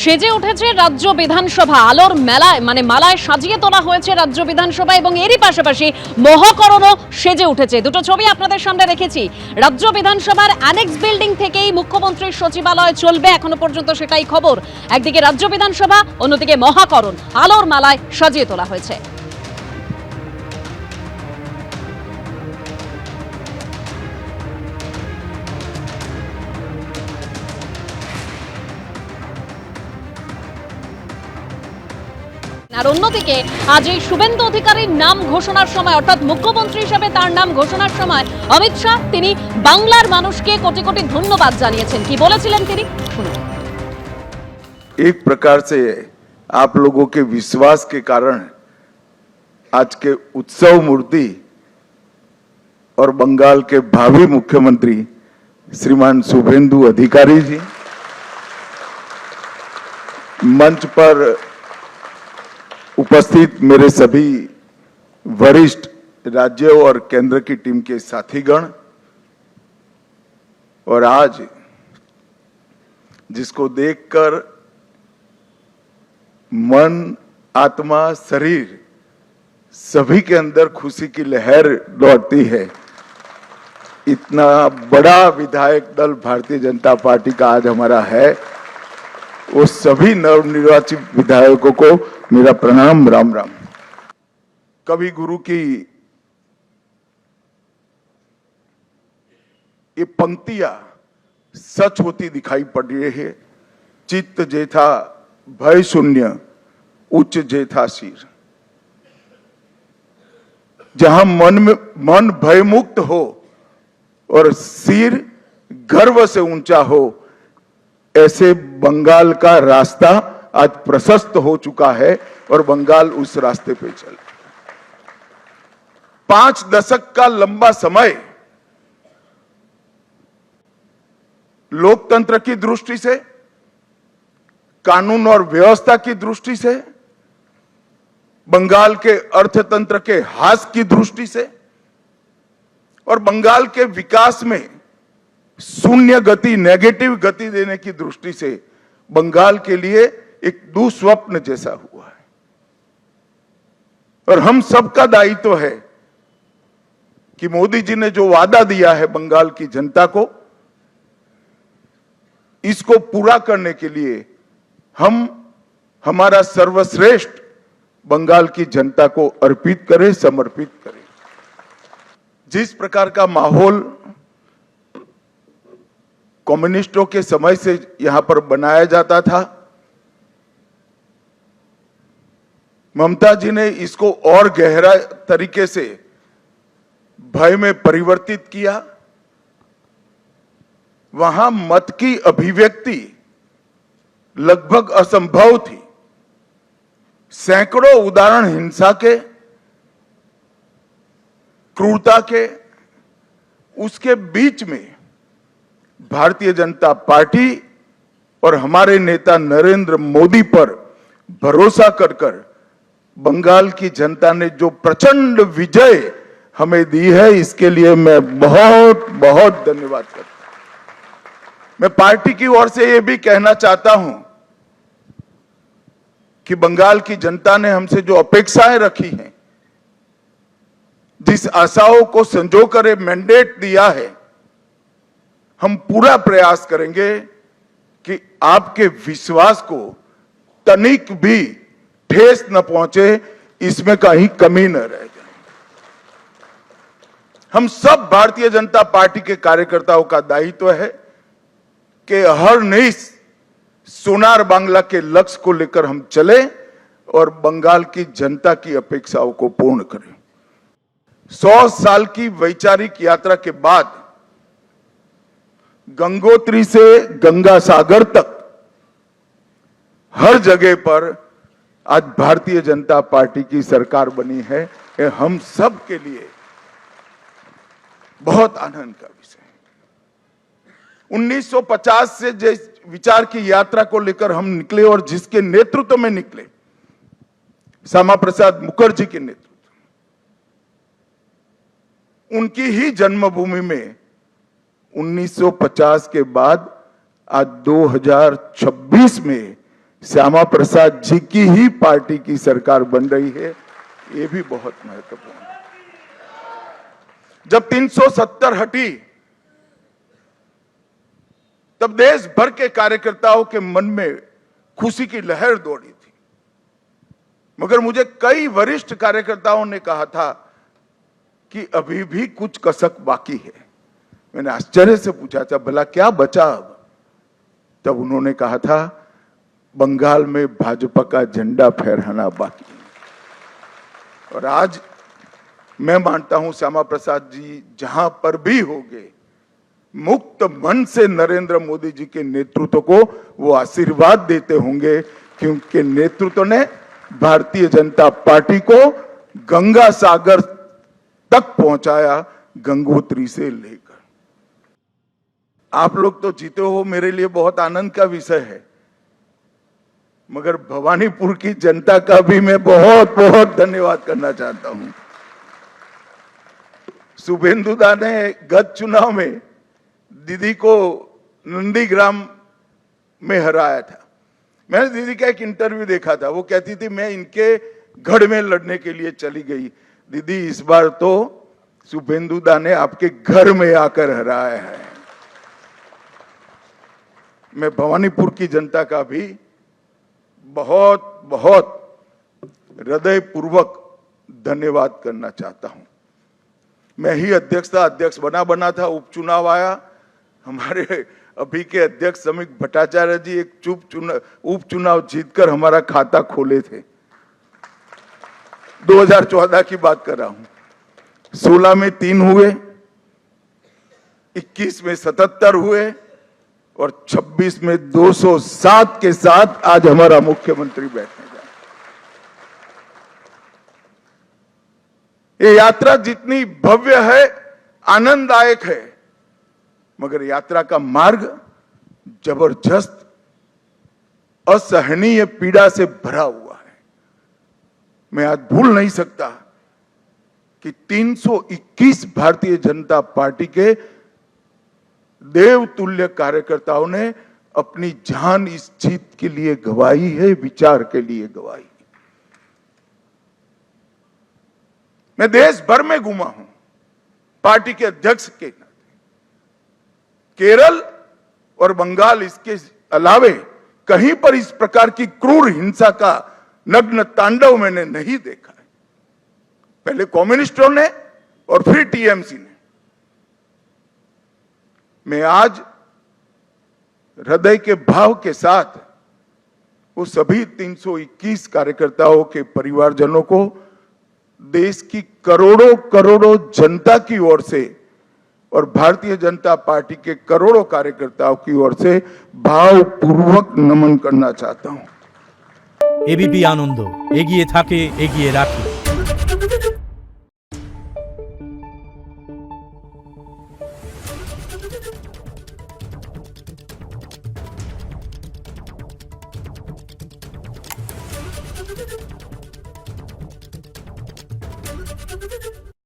সেজে উঠেছে রাজ্য বিধানসভা। আলোর মেলায় মালায় সাজিয়ে তোলা হয়েছে রাজ্য বিধানসভা এবং এরই পাশাপাশি মহাকরণও সেজে উঠেছে। দুটো ছবি আপনাদের সামনে রেখেছি। রাজ্য বিধানসভার অ্যানেক্স বিল্ডিং থেকেই মুখ্যমন্ত্রীর সচিবালয় চলবে, এখনো পর্যন্ত সেটাই খবর। একদিকে রাজ্য বিধানসভা, অন্যদিকে মহাকরণ আলোর মেলায় সাজিয়ে তোলা হয়েছে। আর অন্যদিকে আজ এই শুভেন্দু অধিকারীর নাম ঘোষণার সময়, অর্থাৎ মুখ্যমন্ত্রী হিসেবে তার নাম ঘোষণার সময় অমিত শাহ তিনি বাংলার মানুষকে কোটি कोटि ধন্যবাদ জানিয়েছেন। কি বলেছিলেন তিনি শুনুন। एक प्रकार से आप लोगों के विश्वास के कारण आज के उत्सव मूर्ति और बंगाल के भावी मुख्यमंत्री श्रीमान शुभेंदु अधिकारी जी मंच पर उपस्थित मेरे सभी वरिष्ठ राज्य और केंद्र की टीम के साथीगण और आज जिसको देखकर मन, आत्मा, शरीर सभी के अंदर खुशी की लहर दौड़ती है। इतना बड़ा विधायक दल भारतीय जनता पार्टी का आज हमारा है। वो सभी नवनिर्वाचित विधायकों को मेरा प्रणाम, राम राम। कवि गुरु की ये पंक्तियां सच होती दिखाई पड़ रही है। चित्त जेथा भय शून्य, उच्च जेथा सिर। जहां मन भय मुक्त हो और सिर गर्व से ऊंचा हो, ऐसे बंगाल का रास्ता आज प्रशस्त हो चुका है और बंगाल उस रास्ते पे चल। 5 दशक का लंबा समय लोकतंत्र की दृष्टि से, कानून और व्यवस्था की दृष्टि से, बंगाल के अर्थतंत्र के हास की दृष्टि से और बंगाल के विकास में शून्य गति, नेगेटिव गति देने की दृष्टि से बंगाल के लिए एक दुस्वप्न जैसा हुआ है। और हम सबका दायित्व है कि मोदी जी ने जो वादा दिया है बंगाल की जनता को, इसको पूरा करने के लिए हम हमारा सर्वश्रेष्ठ बंगाल की जनता को अर्पित करें, समर्पित करें। जिस प्रकार का माहौल कम्युनिस्टों के समय से यहां पर बनाया जाता था, ममता जी ने इसको और गहरा तरीके से भय में परिवर्तित किया। वहां मत की अभिव्यक्ति लगभग असंभव थी। सैकड़ों उदाहरण हिंसा के, क्रूरता के, उसके बीच में भारतीय जनता पार्टी और हमारे नेता नरेंद्र मोदी पर भरोसा कर बंगाल की जनता ने जो प्रचंड विजय हमें दी है, इसके लिए मैं बहुत बहुत धन्यवाद करता हूं। मैं पार्टी की ओर से यह भी कहना चाहता हूं कि बंगाल की जनता ने हमसे जो अपेक्षाएं रखी हैं, जिस आशाओं को संजोकर मैंडेट दिया है, हम पूरा प्रयास करेंगे कि आपके विश्वास को तनिक भी ठेस न पहुंचे, इसमें कहीं कमी न रह जाए। हम सब भारतीय जनता पार्टी के कार्यकर्ताओं का दायित्व है कि हर नई सोनार बांग्ला के लक्ष्य को लेकर हम चले और बंगाल की जनता की अपेक्षाओं को पूर्ण करें। 100 साल की वैचारिक यात्रा के बाद गंगोत्री से गंगा सागर तक हर जगह पर आज भारतीय जनता पार्टी की सरकार बनी है। ये हम सब के लिए बहुत आनंद का विषय है। 1950 से जिस विचार की यात्रा को लेकर हम निकले और जिसके नेतृत्व में निकले, श्यामा प्रसाद मुखर्जी के नेतृत्व, उनकी ही जन्मभूमि में 1950 के बाद आज 2026 में श्यामा प्रसाद जी की ही पार्टी की सरकार बन रही है, ये भी बहुत महत्वपूर्ण है। जब 370 हटी तब देश भर के कार्यकर्ताओं के मन में खुशी की लहर दौड़ी थी, मगर मुझे कई वरिष्ठ कार्यकर्ताओं ने कहा था कि अभी भी कुछ कसक बाकी है। मैंने आश्चर्य से पूछा था, भला क्या बचा अब? तब उन्होंने कहा था, बंगाल में भाजपा का झंडा फहराना बाकी है। और आज मैं मानता हूं श्यामा प्रसाद जी जहां पर भी होंगे, मुक्त मन से नरेंद्र मोदी जी के नेतृत्व को वो आशीर्वाद देते होंगे, क्योंकि नेतृत्व ने भारतीय जनता पार्टी को गंगा सागर तक पहुंचाया, गंगोत्री से लेकर। आप लोग तो जीते हो, मेरे लिए बहुत आनंद का विषय है, मगर भवानीपुर की जनता का भी मैं बहुत बहुत धन्यवाद करना चाहता हूं। शुभेंदुदा ने गत चुनाव में दीदी को नंदीग्राम में हराया था। मैंने दीदी का एक इंटरव्यू देखा था, वो कहती थी मैं इनके गढ़ में लड़ने के लिए चली गई। दीदी, इस बार तो शुभेंदुदा ने आपके घर में आकर हराया है। मैं भवानीपुर की जनता का भी बहुत बहुत हृदयपूर्वक धन्यवाद करना चाहता हूं। मैं ही अध्यक्ष बना था, उपचुनाव आया, हमारे अभी के अध्यक्ष समीक भट्टाचार्य जी एक उपचुनाव जीतकर हमारा खाता खोले थे। 2014 की बात कर रहा हूं। 16 में 3 हुए, 21 में 77 हुए और 26 में 207 के साथ आज हमारा मुख्यमंत्री बैठने जा रहे। ये यात्रा जितनी भव्य है, आनंददायक है, मगर यात्रा का मार्ग जबरदस्त असहनीय पीड़ा से भरा हुआ है। मैं आज भूल नहीं सकता कि 321 भारतीय जनता पार्टी के देवतुल्य कार्यकर्ताओं ने अपनी जान इस जीत के लिए गंवाई है, विचार के लिए गंवाई। मैं देश भर में घूमा हूं पार्टी के अध्यक्ष के नाते। केरल और बंगाल, इसके अलावे कहीं पर इस प्रकार की क्रूर हिंसा का नग्न तांडव मैंने नहीं देखा है। पहले कम्युनिस्टों ने और फिर टीएमसी ने। मैं आज हृदय के भाव के साथ वो सभी 321 कार्यकर्ताओं के परिवारजनों को देश की करोड़ों करोड़ों जनता की ओर से और भारतीय जनता पार्टी के करोड़ों कार्यकर्ताओं की ओर से भावपूर्वक नमन करना चाहता हूं। एबीपी आनंद एगिए थाके एगिए राखे।